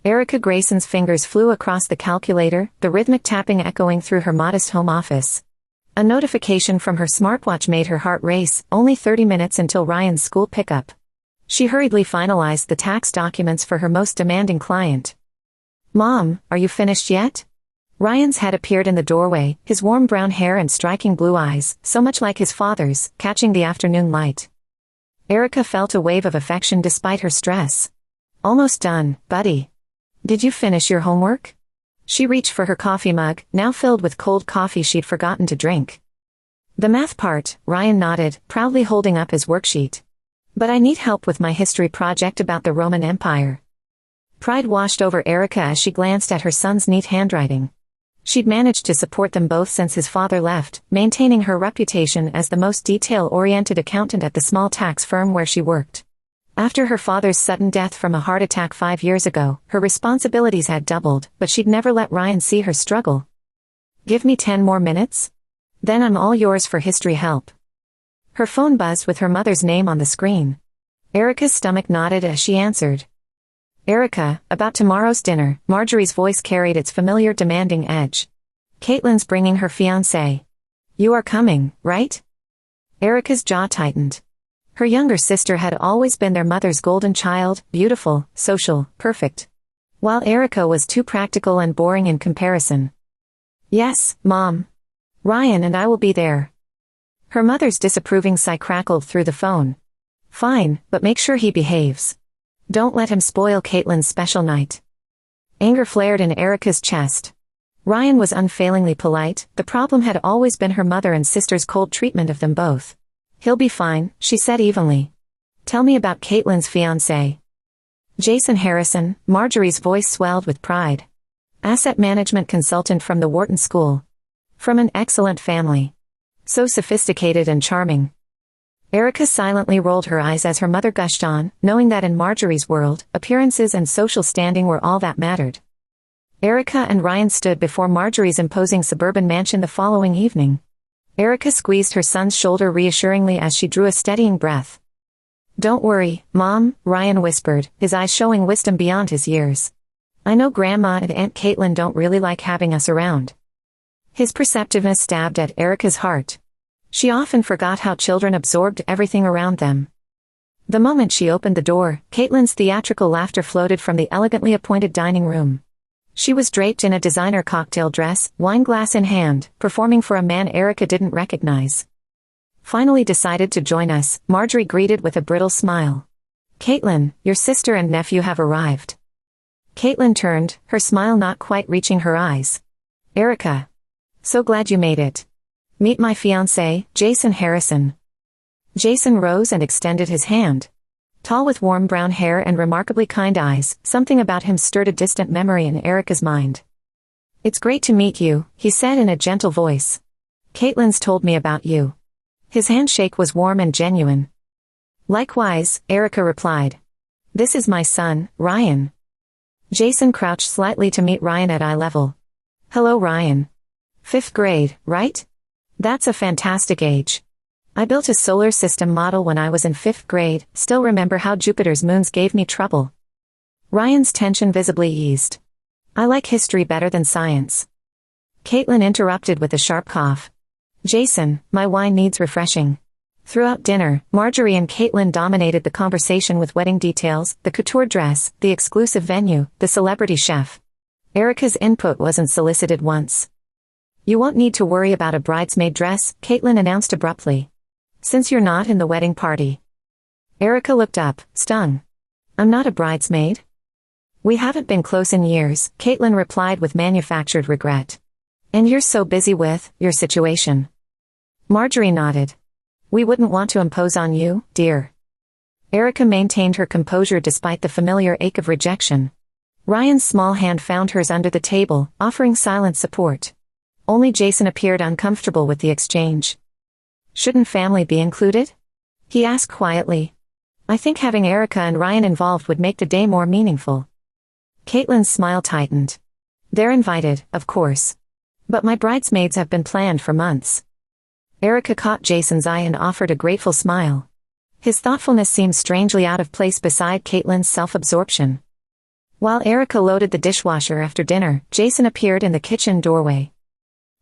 Erica Grayson's fingers flew across the calculator, the rhythmic tapping echoing through her modest home office. A notification from her smartwatch made her heart race, only 30 minutes until Ryan's school pickup. She hurriedly finalized the tax documents for her most demanding client. "Mom, are you finished yet?" Ryan's head appeared in the doorway, his warm brown hair and striking blue eyes, so much like his father's, catching the afternoon light. Erica felt a wave of affection despite her stress. "Almost done, buddy. Did you finish your homework?" She reached for her coffee mug, now filled with cold coffee she'd forgotten to drink. "The math part," Ryan nodded, proudly holding up his worksheet. "But I need help with my history project about the Roman Empire." Pride washed over Erica as she glanced at her son's neat handwriting. She'd managed to support them both since his father left, maintaining her reputation as the most detail-oriented accountant at the small tax firm where she worked. After her father's sudden death from a heart attack 5 years ago, her responsibilities had doubled, but she'd never let Ryan see her struggle. "Give me 10 more minutes? Then I'm all yours for history help." Her phone buzzed with her mother's name on the screen. Erica's stomach nodded as she answered. "Erica, about tomorrow's dinner," Marjorie's voice carried its familiar demanding edge. "Caitlin's bringing her fiancé. You are coming, right?" Erica's jaw tightened. Her younger sister had always been their mother's golden child, beautiful, social, perfect. While Erica was too practical and boring in comparison. "Yes, Mom. Ryan and I will be there." Her mother's disapproving sigh crackled through the phone. "Fine, but make sure he behaves. Don't let him spoil Caitlin's special night." Anger flared in Erica's chest. Ryan was unfailingly polite, the problem had always been her mother and sister's cold treatment of them both. "He'll be fine," she said evenly. "Tell me about Caitlin's fiancé." "Jason Harrison," Marjorie's voice swelled with pride. "Asset management consultant from the Wharton School. From an excellent family. So sophisticated and charming." Erica silently rolled her eyes as her mother gushed on, knowing that in Marjorie's world, appearances and social standing were all that mattered. Erica and Ryan stood before Marjorie's imposing suburban mansion the following evening. Erica squeezed her son's shoulder reassuringly as she drew a steadying breath. "Don't worry, Mom," Ryan whispered, his eyes showing wisdom beyond his years. "I know Grandma and Aunt Caitlin don't really like having us around." His perceptiveness stabbed at Erica's heart. She often forgot how children absorbed everything around them. The moment she opened the door, Caitlin's theatrical laughter floated from the elegantly appointed dining room. She was draped in a designer cocktail dress, wine glass in hand, performing for a man Erica didn't recognize. "Finally decided to join us," Marjorie greeted with a brittle smile. "Caitlin, your sister and nephew have arrived." Caitlin turned, her smile not quite reaching her eyes. "Erica. So glad you made it. Meet my fiancé, Jason Harrison." Jason rose and extended his hand. Tall with warm brown hair and remarkably kind eyes, something about him stirred a distant memory in Erica's mind. "It's great to meet you," he said in a gentle voice. "Caitlin's told me about you." His handshake was warm and genuine. "Likewise," Erica replied. "This is my son, Ryan." Jason crouched slightly to meet Ryan at eye level. "Hello, Ryan. 5th grade, right? That's a fantastic age. I built a solar system model when I was in 5th grade, still remember how Jupiter's moons gave me trouble." Ryan's tension visibly eased. "I like history better than science." Caitlin interrupted with a sharp cough. "Jason, my wine needs refreshing." Throughout dinner, Marjorie and Caitlin dominated the conversation with wedding details, the couture dress, the exclusive venue, the celebrity chef. Erica's input wasn't solicited once. "You won't need to worry about a bridesmaid dress," Caitlin announced abruptly. "Since you're not in the wedding party." Erica looked up, stung. "I'm not a bridesmaid?" "We haven't been close in years," Caitlin replied with manufactured regret. "And you're so busy with your situation." Marjorie nodded. "We wouldn't want to impose on you, dear." Erica maintained her composure despite the familiar ache of rejection. Ryan's small hand found hers under the table, offering silent support. Only Jason appeared uncomfortable with the exchange. "Shouldn't family be included?" he asked quietly. "I think having Erica and Ryan involved would make the day more meaningful." Caitlin's smile tightened. "They're invited, of course. But my bridesmaids have been planned for months." Erica caught Jason's eye and offered a grateful smile. His thoughtfulness seemed strangely out of place beside Caitlin's self-absorption. While Erica loaded the dishwasher after dinner, Jason appeared in the kitchen doorway.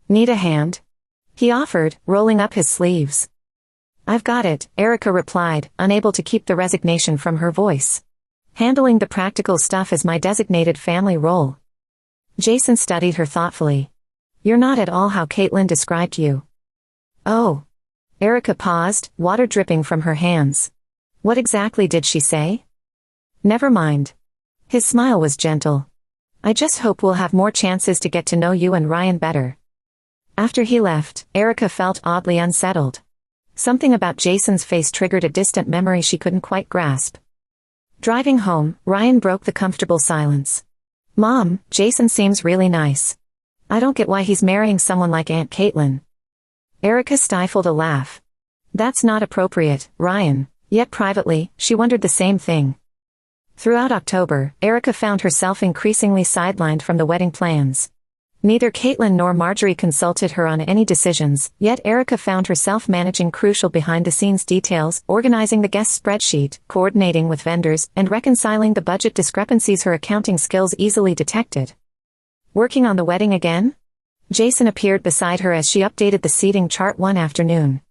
"Need a hand?" he offered, rolling up his sleeves. "I've got it," Erica replied, unable to keep the resignation from her voice. "Handling the practical stuff is my designated family role." Jason studied her thoughtfully. "You're not at all how Caitlin described you." "Oh." Erica paused, water dripping from her hands. "What exactly did she say?" "Never mind." His smile was gentle. "I just hope we'll have more chances to get to know you and Ryan better." After he left, Erica felt oddly unsettled. Something about Jason's face triggered a distant memory she couldn't quite grasp. Driving home, Ryan broke the comfortable silence. "Mom, Jason seems really nice. I don't get why he's marrying someone like Aunt Caitlin." Erica stifled a laugh. "That's not appropriate, Ryan." Yet privately, she wondered the same thing. Throughout October, Erica found herself increasingly sidelined from the wedding plans. Neither Caitlin nor Marjorie consulted her on any decisions, yet Erica found herself managing crucial behind-the-scenes details, organizing the guest spreadsheet, coordinating with vendors, and reconciling the budget discrepancies her accounting skills easily detected. "Working on the wedding again?" Jason appeared beside her as she updated the seating chart one afternoon.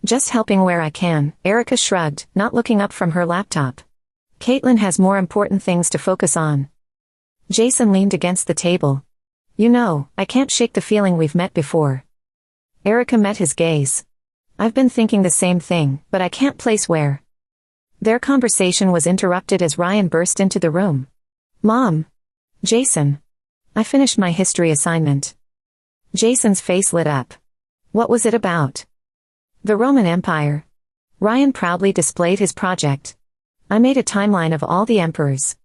"Just helping where I can," Erica shrugged, not looking up from her laptop. "Caitlin has more important things to focus on." Jason leaned against the table. "You know, I can't shake the feeling we've met before." Erica met his gaze. "I've been thinking the same thing, but I can't place where." Their conversation was interrupted as Ryan burst into the room. "Mom." "Jason. I finished my history assignment." Jason's face lit up. "What was it about?" "The Roman Empire." Ryan proudly displayed his project. "I made a timeline of all the emperors."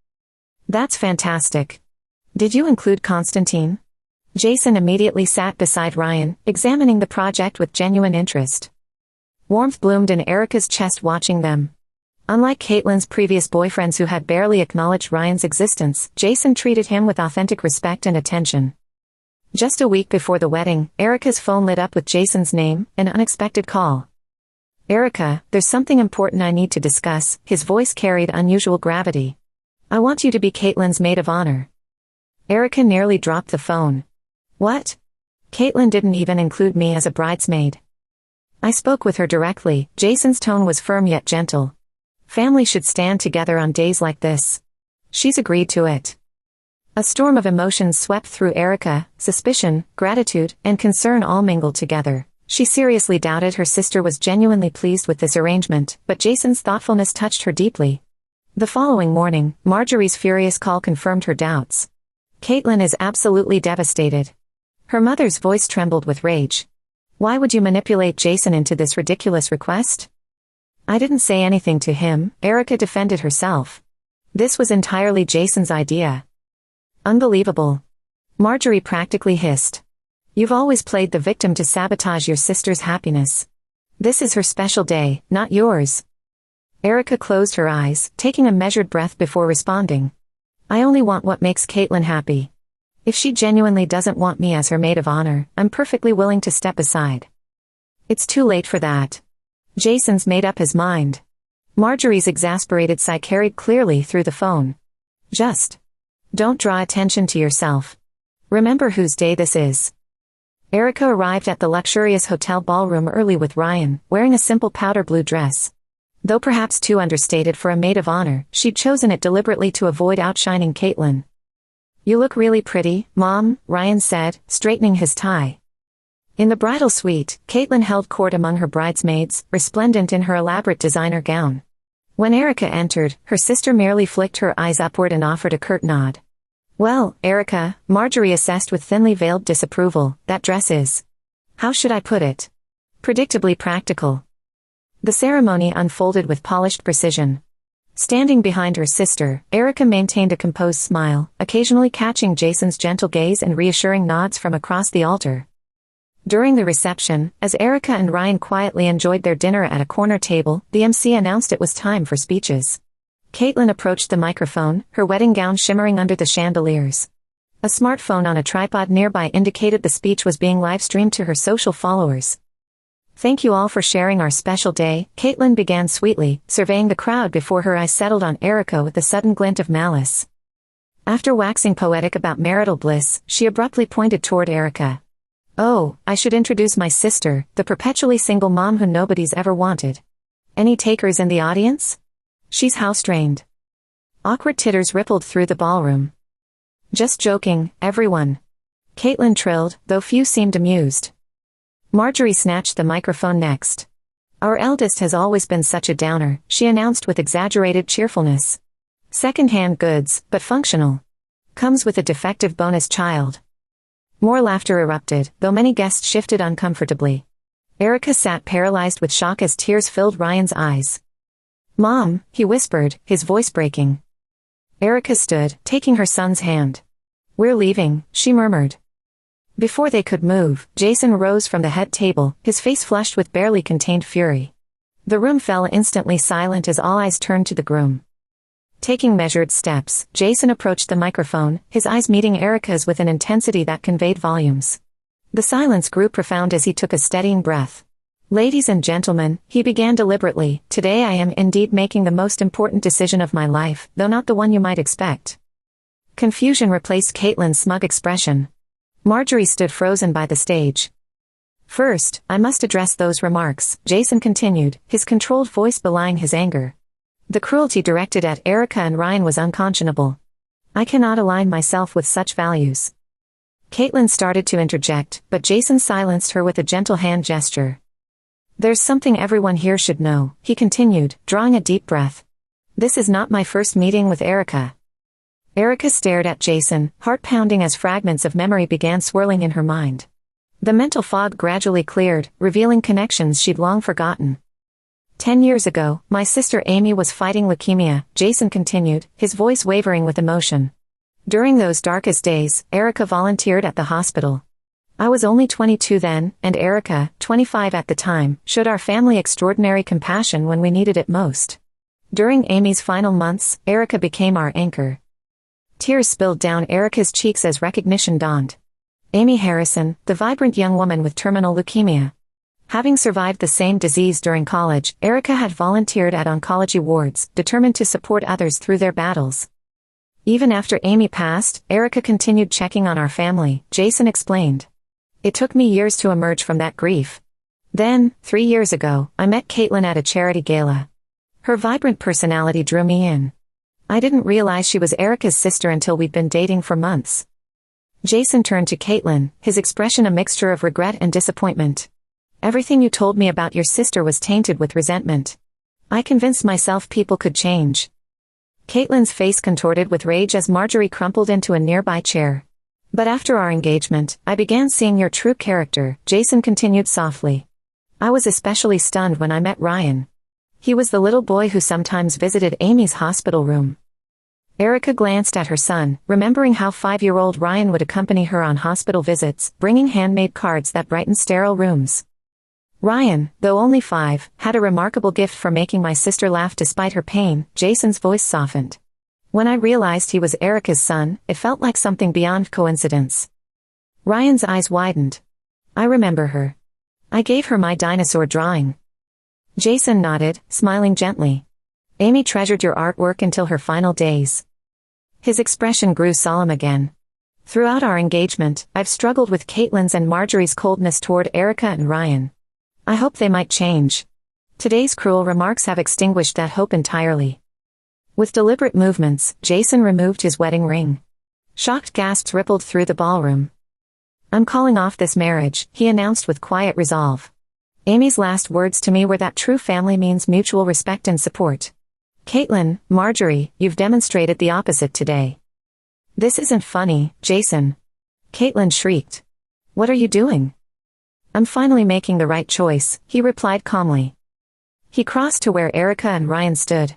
"That's fantastic. Did you include Constantine?" Jason immediately sat beside Ryan, examining the project with genuine interest. Warmth bloomed in Erica's chest watching them. Unlike Caitlin's previous boyfriends who had barely acknowledged Ryan's existence, Jason treated him with authentic respect and attention. Just a week before the wedding, Erica's phone lit up with Jason's name, an unexpected call. "Erica, there's something important I need to discuss." His voice carried unusual gravity. "I want you to be Caitlin's maid of honor." Erica nearly dropped the phone. "What? Caitlin didn't even include me as a bridesmaid." "I spoke with her directly." Jason's tone was firm yet gentle. "Family should stand together on days like this. She's agreed to it." A storm of emotions swept through Erica, suspicion, gratitude, and concern all mingled together. She seriously doubted her sister was genuinely pleased with this arrangement, but Jason's thoughtfulness touched her deeply. The following morning, Marjorie's furious call confirmed her doubts. "Caitlin is absolutely devastated." Her mother's voice trembled with rage. "Why would you manipulate Jason into this ridiculous request?" "I didn't say anything to him," Erica defended herself. "This was entirely Jason's idea." "Unbelievable." Marjorie practically hissed. "You've always played the victim to sabotage your sister's happiness. This is her special day, not yours." Erica closed her eyes, taking a measured breath before responding. "I only want what makes Caitlin happy. If she genuinely doesn't want me as her maid of honor, I'm perfectly willing to step aside." "It's too late for that." Jason's made up his mind. Marjorie's exasperated sigh carried clearly through the phone. "Just don't draw attention to yourself. Remember whose day this is." Erica arrived at the luxurious hotel ballroom early with Ryan, wearing a simple powder blue dress. Though perhaps too understated for a maid of honor, she'd chosen it deliberately to avoid outshining Caitlin. "You look really pretty, Mom," Ryan said, straightening his tie. In the bridal suite, Caitlin held court among her bridesmaids, resplendent in her elaborate designer gown. When Erica entered, her sister merely flicked her eyes upward and offered a curt nod. "Well, Erica," Marjorie assessed with thinly veiled disapproval, "that dress is, how should I put it? Predictably practical." The ceremony unfolded with polished precision. Standing behind her sister, Erica maintained a composed smile, occasionally catching Jason's gentle gaze and reassuring nods from across the altar. During the reception, as Erica and Ryan quietly enjoyed their dinner at a corner table, the MC announced it was time for speeches. Caitlin approached the microphone, her wedding gown shimmering under the chandeliers. A smartphone on a tripod nearby indicated the speech was being live-streamed to her social followers. "Thank you all for sharing our special day," Caitlin began sweetly, surveying the crowd before her eyes settled on Erica with a sudden glint of malice. After waxing poetic about marital bliss, she abruptly pointed toward Erica. "Oh, I should introduce my sister, the perpetually single mom who nobody's ever wanted. Any takers in the audience? She's house-trained." Awkward titters rippled through the ballroom. "Just joking, everyone," Caitlin trilled, though few seemed amused. Marjorie snatched the microphone next. "Our eldest has always been such a downer," she announced with exaggerated cheerfulness. "Second-hand goods, but functional. Comes with a defective bonus child." More laughter erupted, though many guests shifted uncomfortably. Erica sat paralyzed with shock as tears filled Ryan's eyes. "Mom," he whispered, his voice breaking. Erica stood, taking her son's hand. "We're leaving," she murmured. Before they could move, Jason rose from the head table, his face flushed with barely contained fury. The room fell instantly silent as all eyes turned to the groom. Taking measured steps, Jason approached the microphone, his eyes meeting Erica's with an intensity that conveyed volumes. The silence grew profound as he took a steadying breath. "Ladies and gentlemen," he began deliberately, "today I am indeed making the most important decision of my life, though not the one you might expect." Confusion replaced Caitlin's smug expression. Marjorie stood frozen by the stage. "First, I must address those remarks," Jason continued, his controlled voice belying his anger. The cruelty directed at Erica and Ryan was unconscionable. "I cannot align myself with such values." Caitlin started to interject, but Jason silenced her with a gentle hand gesture. "There's something everyone here should know," he continued, drawing a deep breath. "This is not my first meeting with Erica." Erica stared at Jason, heart pounding as fragments of memory began swirling in her mind. The mental fog gradually cleared, revealing connections she'd long forgotten. 10 years ago, my sister Amy was fighting leukemia, Jason continued, his voice wavering with emotion. During those darkest days, Erica volunteered at the hospital. I was only 22 then, and Erica, 25 at the time, showed our family extraordinary compassion when we needed it most. During Amy's final months, Erica became our anchor. Tears spilled down Erica's cheeks as recognition dawned. Amy Harrison, the vibrant young woman with terminal leukemia. Having survived the same disease during college, Erica had volunteered at oncology wards, determined to support others through their battles. Even after Amy passed, Erica continued checking on our family, Jason explained. It took me years to emerge from that grief. Then, 3 years ago, I met Caitlin at a charity gala. Her vibrant personality drew me in. I didn't realize she was Erica's sister until we'd been dating for months. Jason turned to Caitlin, his expression a mixture of regret and disappointment. Everything you told me about your sister was tainted with resentment. I convinced myself people could change. Caitlin's face contorted with rage as Marjorie crumpled into a nearby chair. But after our engagement, I began seeing your true character, Jason continued softly. I was especially stunned when I met Ryan. He was the little boy who sometimes visited Amy's hospital room. Erica glanced at her son, remembering how 5-year-old Ryan would accompany her on hospital visits, bringing handmade cards that brightened sterile rooms. Ryan, though only 5, had a remarkable gift for making my sister laugh despite her pain, Jason's voice softened. When I realized he was Erica's son, it felt like something beyond coincidence. Ryan's eyes widened. I remember her. I gave her my dinosaur drawing. Jason nodded, smiling gently. Amy treasured your artwork until her final days. His expression grew solemn again. Throughout our engagement, I've struggled with Caitlin's and Marjorie's coldness toward Erica and Ryan. I hope they might change. Today's cruel remarks have extinguished that hope entirely. With deliberate movements, Jason removed his wedding ring. Shocked gasps rippled through the ballroom. I'm calling off this marriage, he announced with quiet resolve. Amy's last words to me were that true family means mutual respect and support. Caitlin, Marjorie, you've demonstrated the opposite today. This isn't funny, Jason. Caitlin shrieked. What are you doing? I'm finally making the right choice, he replied calmly. He crossed to where Erica and Ryan stood.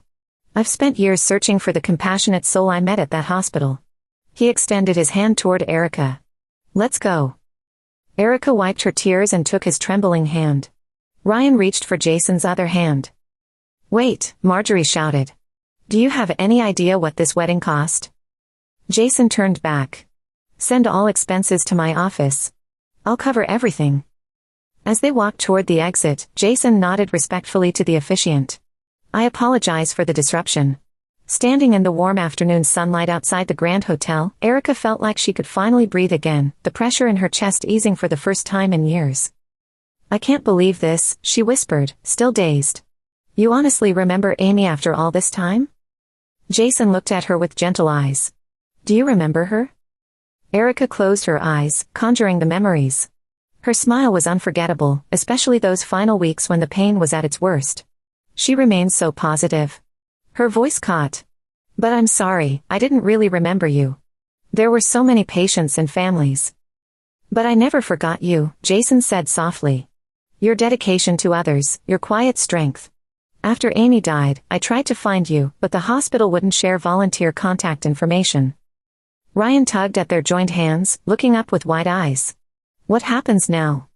I've spent years searching for the compassionate soul I met at that hospital. He extended his hand toward Erica. Let's go. Erica wiped her tears and took his trembling hand. Ryan reached for Jason's other hand. Wait, Marjorie shouted. Do you have any idea what this wedding cost? Jason turned back. Send all expenses to my office. I'll cover everything. As they walked toward the exit, Jason nodded respectfully to the officiant. I apologize for the disruption. Standing in the warm afternoon sunlight outside the Grand Hotel, Erica felt like she could finally breathe again, the pressure in her chest easing for the first time in years. "I can't believe this," she whispered, still dazed. "You honestly remember Amy after all this time?" Jason looked at her with gentle eyes. "Do you remember her?" Erica closed her eyes, conjuring the memories. Her smile was unforgettable, especially those final weeks when the pain was at its worst. She remained so positive. Her voice caught. "But I'm sorry, I didn't really remember you. There were so many patients and families." "But I never forgot you," Jason said softly. "Your dedication to others, your quiet strength. After Amy died, I tried to find you, but the hospital wouldn't share volunteer contact information." Ryan tugged at their joined hands, looking up with wide eyes. "What happens now?"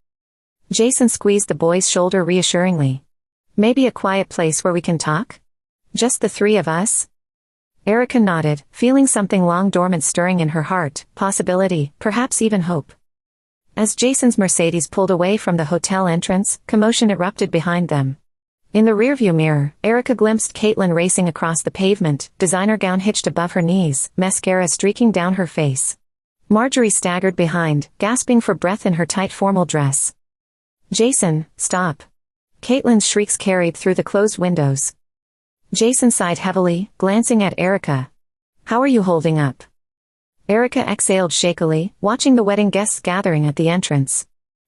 Jason squeezed the boy's shoulder reassuringly. "Maybe a quiet place where we can talk? Just the three of us?" Erica nodded, feeling something long dormant stirring in her heart, possibility, perhaps even hope. As Jason's Mercedes pulled away from the hotel entrance, commotion erupted behind them. In the rearview mirror, Erica glimpsed Caitlin racing across the pavement, designer gown hitched above her knees, mascara streaking down her face. Marjorie staggered behind, gasping for breath in her tight formal dress. "Jason, stop." Caitlin's shrieks carried through the closed windows. Jason sighed heavily, glancing at Erica. "How are you holding up?" Erica exhaled shakily, watching the wedding guests gathering at the entrance.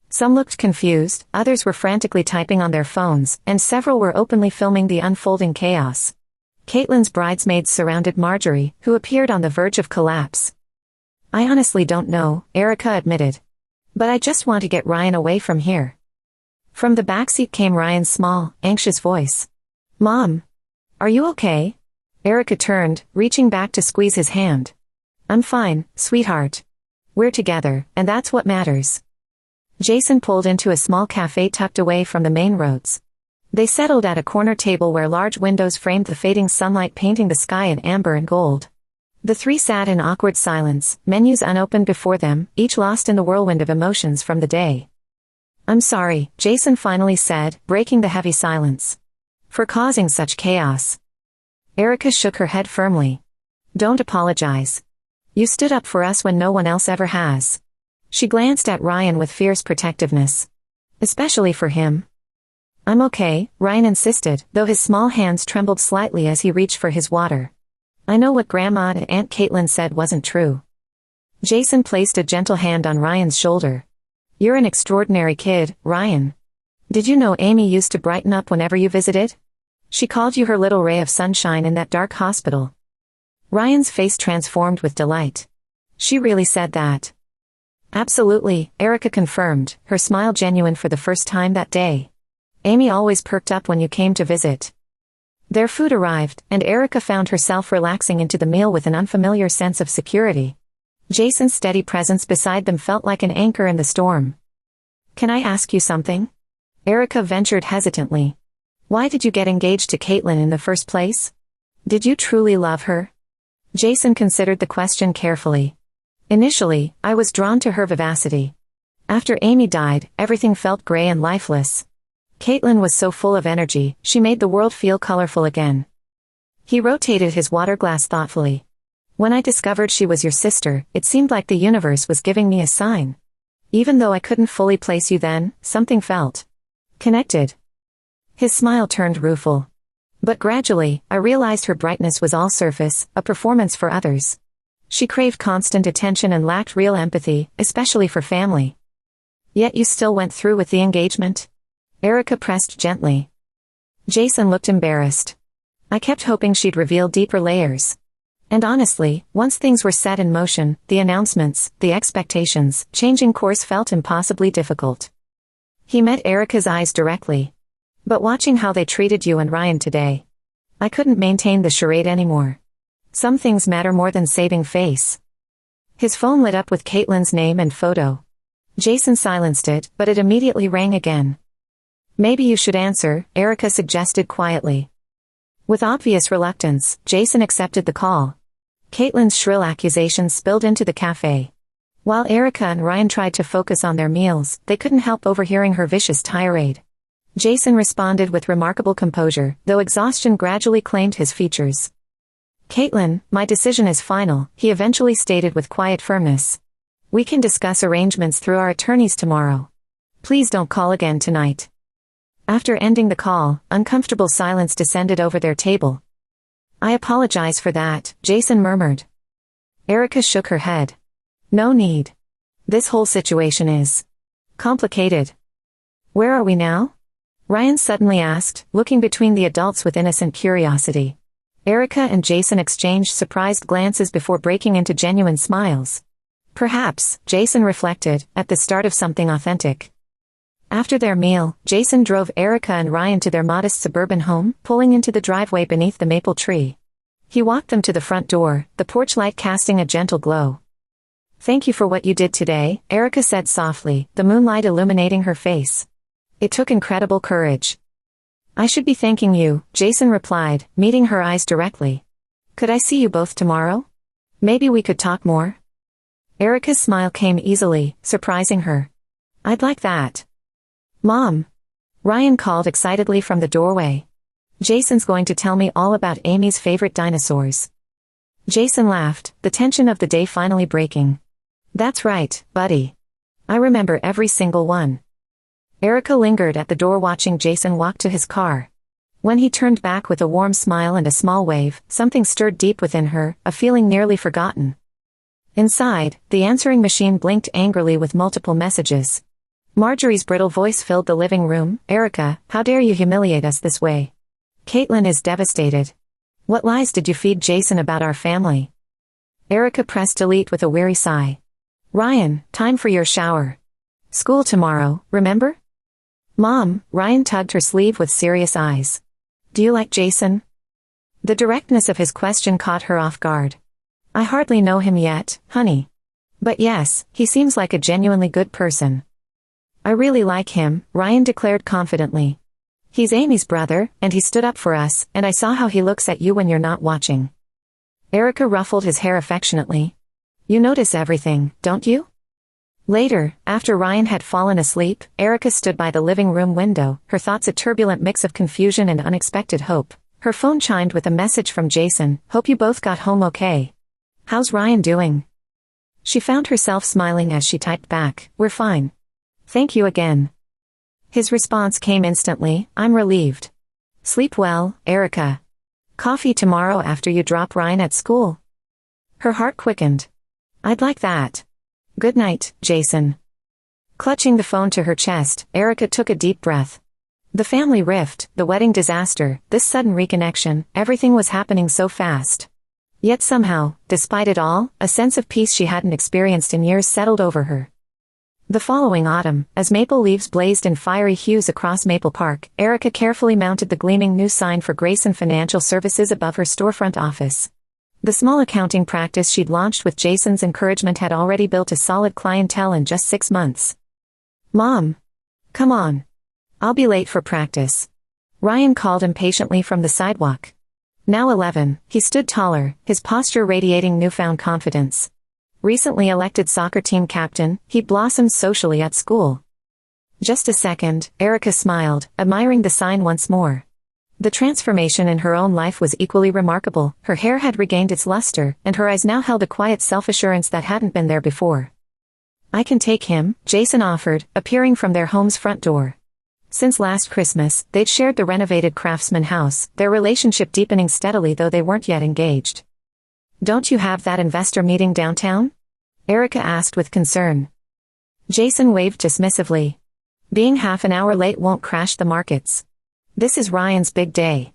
Some looked confused, others were frantically typing on their phones, and several were openly filming the unfolding chaos. Caitlin's bridesmaids surrounded Marjorie, who appeared on the verge of collapse. "I honestly don't know," Erica admitted. "But I just want to get Ryan away from here." From the backseat came Ryan's small, anxious voice. "Mom. Are you okay?" Erica turned, reaching back to squeeze his hand. "I'm fine, sweetheart. We're together, and that's what matters." Jason pulled into a small cafe tucked away from the main roads. They settled at a corner table where large windows framed the fading sunlight painting the sky in amber and gold. The three sat in awkward silence, menus unopened before them, each lost in the whirlwind of emotions from the day. "I'm sorry," Jason finally said, breaking the heavy silence. "For causing such chaos." Erica shook her head firmly. "Don't apologize. You stood up for us when no one else ever has." She glanced at Ryan with fierce protectiveness. "Especially for him." "I'm okay," Ryan insisted, though his small hands trembled slightly as he reached for his water. "I know what Grandma and Aunt Caitlin said wasn't true." Jason placed a gentle hand on Ryan's shoulder. "You're an extraordinary kid, Ryan. Did you know Amy used to brighten up whenever you visited? She called you her little ray of sunshine in that dark hospital." Ryan's face transformed with delight. "She really said that?" "Absolutely," Erica confirmed, her smile genuine for the first time that day. "Amy always perked up when you came to visit." Their food arrived, and Erica found herself relaxing into the meal with an unfamiliar sense of security. Jason's steady presence beside them felt like an anchor in the storm. "Can I ask you something?" Erica ventured hesitantly. "Why did you get engaged to Caitlin in the first place? Did you truly love her?" Jason considered the question carefully. "Initially, I was drawn to her vivacity. After Amy died, everything felt gray and lifeless. Caitlin was so full of energy, she made the world feel colorful again." He rotated his water glass thoughtfully. "When I discovered she was your sister, it seemed like the universe was giving me a sign. Even though I couldn't fully place you then, something felt connected." His smile turned rueful. "But gradually, I realized her brightness was all surface, a performance for others. She craved constant attention and lacked real empathy, especially for family." "Yet you still went through with the engagement?" Erica pressed gently. Jason looked embarrassed. "I kept hoping she'd reveal deeper layers. And honestly, once things were set in motion, the announcements, the expectations, changing course felt impossibly difficult." He met Erica's eyes directly. "But watching how they treated you and Ryan today, I couldn't maintain the charade anymore. Some things matter more than saving face." His phone lit up with Caitlin's name and photo. Jason silenced it, but it immediately rang again. "Maybe you should answer," Erica suggested quietly. With obvious reluctance, Jason accepted the call. Caitlin's shrill accusations spilled into the cafe. While Erica and Ryan tried to focus on their meals, they couldn't help overhearing her vicious tirade. Jason responded with remarkable composure, though exhaustion gradually claimed his features. Caitlin, my decision is final, he eventually stated with quiet firmness. We can discuss arrangements through our attorneys tomorrow. Please don't call again tonight. After ending the call, uncomfortable silence descended over their table. I apologize for that, Jason murmured. Erica shook her head. No need. This whole situation is complicated. Where are we now? Ryan suddenly asked, looking between the adults with innocent curiosity. Erica and Jason exchanged surprised glances before breaking into genuine smiles. Perhaps, Jason reflected, at the start of something authentic. After their meal, Jason drove Erica and Ryan to their modest suburban home, pulling into the driveway beneath the maple tree. He walked them to the front door, the porch light casting a gentle glow. Thank you for what you did today, Erica said softly, the moonlight illuminating her face. It took incredible courage. I should be thanking you, Jason replied, meeting her eyes directly. Could I see you both tomorrow? Maybe we could talk more? Erica's smile came easily, surprising her. I'd like that. Mom! Ryan called excitedly from the doorway. Jason's going to tell me all about Amy's favorite dinosaurs. Jason laughed, the tension of the day finally breaking. That's right, buddy. I remember every single one. Erica lingered at the door watching Jason walk to his car. When he turned back with a warm smile and a small wave, something stirred deep within her, a feeling nearly forgotten. Inside, the answering machine blinked angrily with multiple messages. Marjorie's brittle voice filled the living room. Erica, how dare you humiliate us this way? Caitlin is devastated. What lies did you feed Jason about our family? Erica pressed delete with a weary sigh. Ryan, time for your shower. School tomorrow, remember? Mom, Ryan tugged her sleeve with serious eyes. Do you like Jason? The directness of his question caught her off guard. I hardly know him yet, honey. But yes, he seems like a genuinely good person. I really like him, Ryan declared confidently. He's Amy's brother, and he stood up for us, and I saw how he looks at you when you're not watching. Erica ruffled his hair affectionately. You notice everything, don't you? Later, after Ryan had fallen asleep, Erica stood by the living room window, her thoughts a turbulent mix of confusion and unexpected hope. Her phone chimed with a message from Jason, hope you both got home okay. How's Ryan doing? She found herself smiling as she typed back, we're fine. Thank you again. His response came instantly, I'm relieved. Sleep well, Erica. Coffee tomorrow after you drop Ryan at school. Her heart quickened. I'd like that. Good night, Jason. Clutching the phone to her chest, Erica took a deep breath. The family rift, the wedding disaster, this sudden reconnection, everything was happening so fast. Yet somehow, despite it all, a sense of peace she hadn't experienced in years settled over her. The following autumn, as maple leaves blazed in fiery hues across Maple Park, Erica carefully mounted the gleaming new sign for Grayson Financial Services above her storefront office. The small accounting practice she'd launched with Jason's encouragement had already built a solid clientele in just 6 months. Mom! Come on. I'll be late for practice. Ryan called impatiently from the sidewalk. Now 11, he stood taller, his posture radiating newfound confidence. Recently elected soccer team captain, he blossomed socially at school. Just a second, Erica smiled, admiring the sign once more. The transformation in her own life was equally remarkable. Her hair had regained its luster, and her eyes now held a quiet self-assurance that hadn't been there before. I can take him, Jason offered, appearing from their home's front door. Since last Christmas, they'd shared the renovated Craftsman house, their relationship deepening steadily though they weren't yet engaged. Don't you have that investor meeting downtown? Erica asked with concern. Jason waved dismissively. Being half an hour late won't crash the markets. This is Ryan's big day.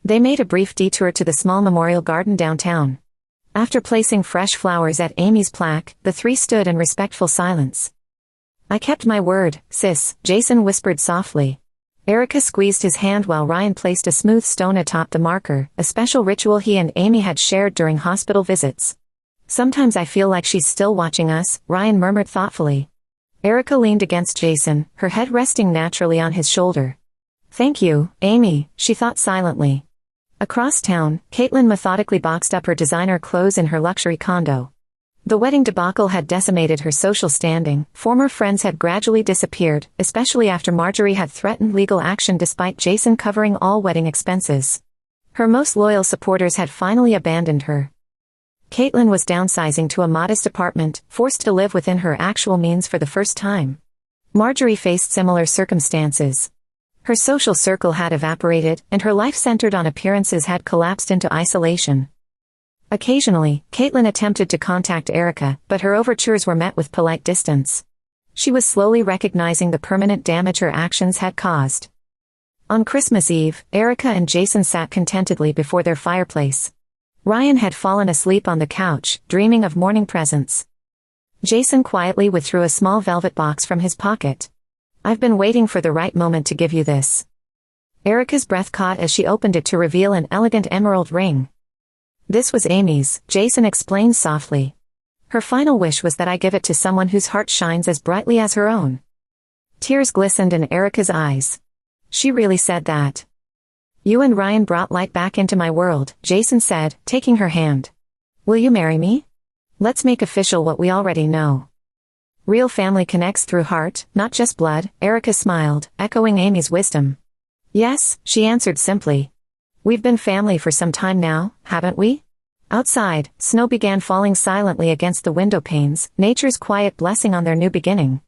They made a brief detour to the small memorial garden downtown. After placing fresh flowers at Amy's plaque, the three stood in respectful silence. I kept my word, sis, Jason whispered softly. Erica squeezed his hand while Ryan placed a smooth stone atop the marker, a special ritual he and Amy had shared during hospital visits. Sometimes I feel like she's still watching us, Ryan murmured thoughtfully. Erica leaned against Jason, her head resting naturally on his shoulder. Thank you, Amy, she thought silently. Across town, Caitlin methodically boxed up her designer clothes in her luxury condo. The wedding debacle had decimated her social standing, former friends had gradually disappeared, especially after Marjorie had threatened legal action despite Jason covering all wedding expenses. Her most loyal supporters had finally abandoned her. Caitlin was downsizing to a modest apartment, forced to live within her actual means for the first time. Marjorie faced similar circumstances. Her social circle had evaporated, and her life centered on appearances had collapsed into isolation. Occasionally, Caitlin attempted to contact Erica, but her overtures were met with polite distance. She was slowly recognizing the permanent damage her actions had caused. On Christmas Eve, Erica and Jason sat contentedly before their fireplace. Ryan had fallen asleep on the couch, dreaming of morning presents. Jason quietly withdrew a small velvet box from his pocket. "I've been waiting for the right moment to give you this." Erica's breath caught as she opened it to reveal an elegant emerald ring. "This was Amy's," Jason explained softly. "Her final wish was that I give it to someone whose heart shines as brightly as her own." Tears glistened in Erica's eyes. "She really said that?" "You and Ryan brought light back into my world," Jason said, taking her hand. "Will you marry me? Let's make official what we already know." "Real family connects through heart, not just blood," Erica smiled, echoing Amy's wisdom. "Yes," she answered simply. "We've been family for some time now, haven't we?" Outside, snow began falling silently against the window panes, nature's quiet blessing on their new beginning.